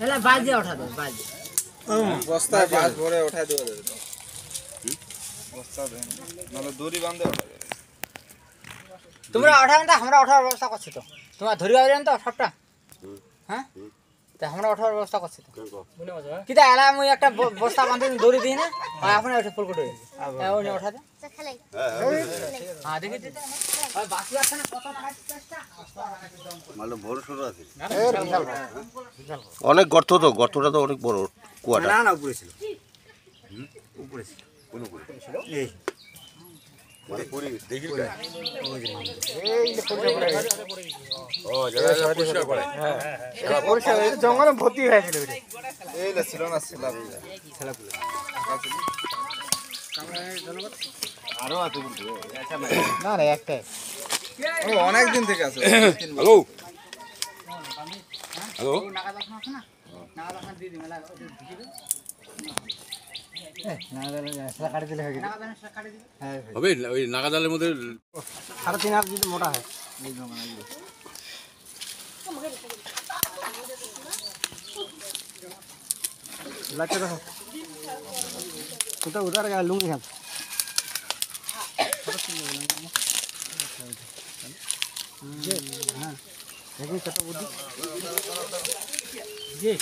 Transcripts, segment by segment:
हेला बाजी उठा दो बाजी बस्ता बाज भरे उठा दो बस्ता दे মানে দড়ি বাঁধে উঠা দে তোমরা 18 টা আমরা 18 ব্যবস্থা করছি তো তোমরা ধরি আইলেন তো সবটা হ্যাঁ তা আমরা 18 ব্যবস্থা করছি তো কিটা এলা মই একটা বস্তা বাঁধে দড়ি দিই না আর আপনি ওঠে ফুল কোটে ওই উঠা দে হ্যাঁ দেখি দিতে আর বাকি আছে না কত টাকা চেষ্টা মানে বড় সরো আছে অনেক গর্ত তো গর্তটা তো অনেক বড় কুয়াটা না না উপরে ছিল উপরে ছিল কোন উপরে ছিল এই মানে পুরি দেখি এই যে পড়ে ও জায়গা পরিষ্কার করে হ্যাঁ এটা পরিষ্কার এই জঙ্গলে ভর্তি হয়ে গেল এই না ছিল না ছিল ছেলেপুলে আরো আছে কিন্তু না না একটাই ও অনেক দিন থেকে আছে হ্যালো হ্যালো নাগা দশনা আছে না নাগা দশনা দিয়ে দিই মেলা ঢুকিয়ে দে না সেটা কাটি দিলে হয়ে গেল নাগা দশনা কাটি দিই হ্যাঁ হবে ওই নাগাজালের মধ্যে 3.5 হাত যদি মোটা হয় এই জঙ্গল আছে लाके रखो उधर गया लूंगी हम हाँ लेकिन कतो बुद्धि जी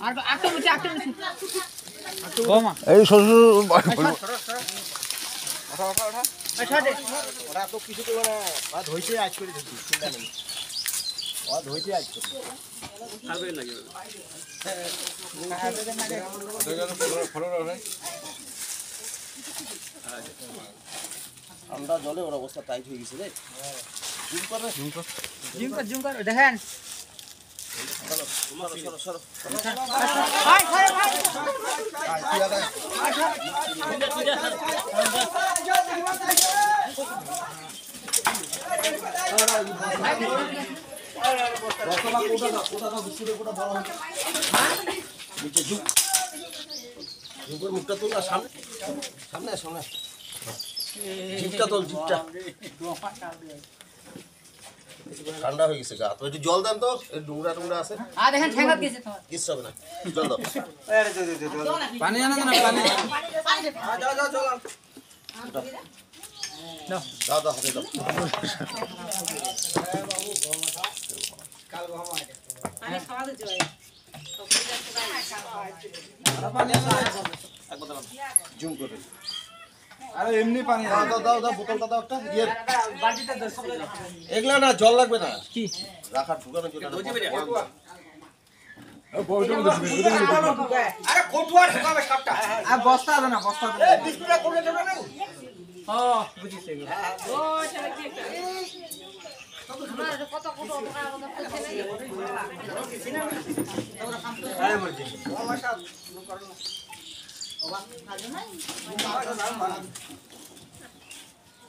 আর আটটা মিনিট গোমা এই শ্বশুর ওঠা ওঠা ওঠা আচ্ছা দে ওরা তো কিছু তো মানে বাদ হইছে আজ করে দেখি চিন্তা নেই বাদ হইছে আজ করে খাবে লাগে ঠান্ডা জলে ওর অবস্থা টাইট হয়ে গেছে রে জুম কর দেখেন সরো সরো ভাই ভাই ভাই মুখটা তোল না সামনে সামনে সামনে জিপটা তোল জিপটা ঠান্ডা হয়ে গেছে গা তো একটু জল দেন তো এই ডুংরা টুংরা আছে দেখেন ঠেঙ্গাত গেছে তোমার কিচ্ছু হবে না জল দাও পানি আনা না পানি যাও যাও চলো দাও দাও হাতে দাও পানি খাওয়া দিতে ভাই জুম করে আরে এমনি পানি দাও দাও দাও দাও বোতলটা দাও একটা ইয়ে বালতিতে দশ এগুলা না জল লাগবে না কি রাখার ঢুকানোর জন্য আরে কোটুয়া ঢুকাবে সবটা আর বস্তা আছে না বস্তা আছে ডিসপ্লে করে দেবে না ও বুঝিছে ও চলে কি আমরা কত কত টাকা করতে নাই আরে মরজি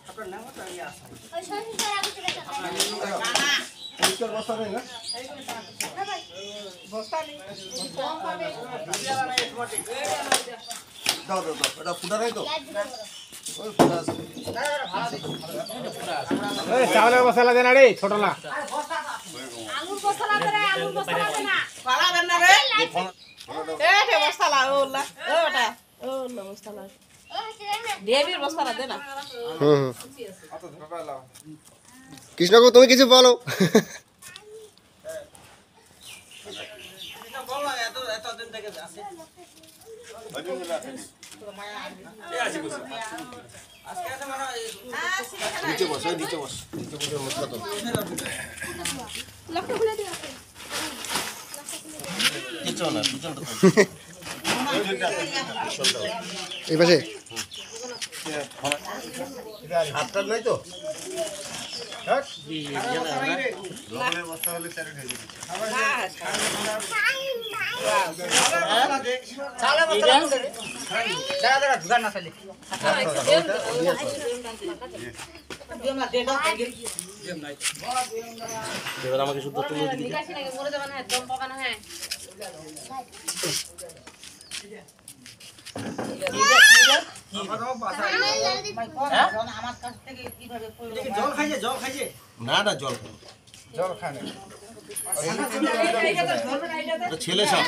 আপনার নাম তো ইয়া আছে পরিষ্কার বস্তা নেই না দাও দাও দাও এটা ফুটা নাই তো ওই ফুটা আছে এই চাवलेর মশলা দেনা রে ছোট না আলুর মশলা দে রে আলুর মশলা দে না পালা দেন না রে এ মশলা ওলা ওটা ওলা মশলা দেবীর মশলা দে না অত ধরে পালাও কৃষ্ণকো তুমি কিছু বলো বলো এত দিন থেকে আছে আজকে আছে মানে নিচে বস নিচে বস নিচে বসে মশলা তো লক্ষ্য খুলে দিও কিছু না পিছনটা তো এই পাশে হাতটা নাই তো চালে বস্তা দাঁড়া দাঁড়া দোকান না চলে এবার আমাকে শুধু তুলে দিবি বিকাশি নাকি মরে যাবে না দম পাবা না হ্যাঁ আমার কাছ থেকে কিভাবে জল খাইছে না না জল জল খানে এটা ছেলে সাপ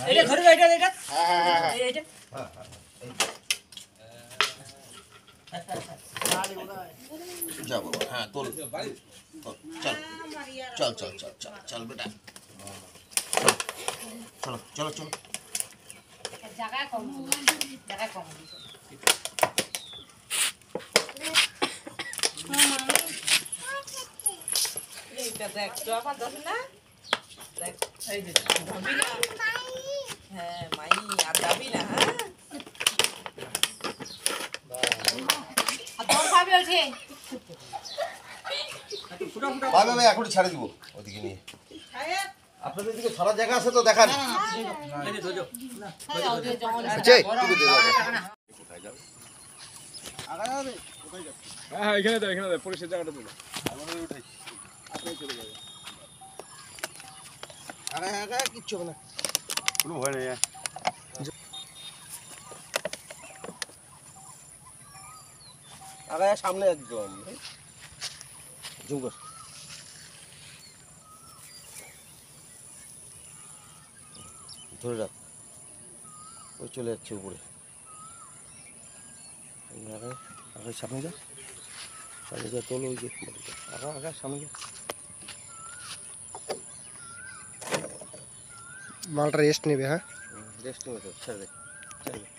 এটা ধরবে এটা এটা এটা যা বাবা হ্যাঁ তোল চল চল চল চল চল চল বেটা চলো চলো চলো জায়গা কম জায়গা কম এইটা দেখ তো আমার দশ না দেখ এই যে যাবি না হ্যাঁ মাই আর যাবি না হ্যাঁ আর তোর ভাবি আছে ভাই ভাই এখন ছাড়ে দিব ওদিকে নিয়ে আপনাদের দিকে ছাড়া জায়গা আছে তো দেখান আছে হ্যাঁ এখানে দাও পুলিশের জায়গাটা দাও কিচ্ছু হবে না কোনো ভয় নেই আগে সামনে একদম জুম কর ধরে রাখ ওই চলে যাচ্ছে উপরে আগে আগে সামনে যা তোলো ওই যে আগে আগে সামনে যা মালটা রেস্ট নেবে হ্যাঁ রেস্ট নেবে তো ছেড়ে দে ছেড়ে দে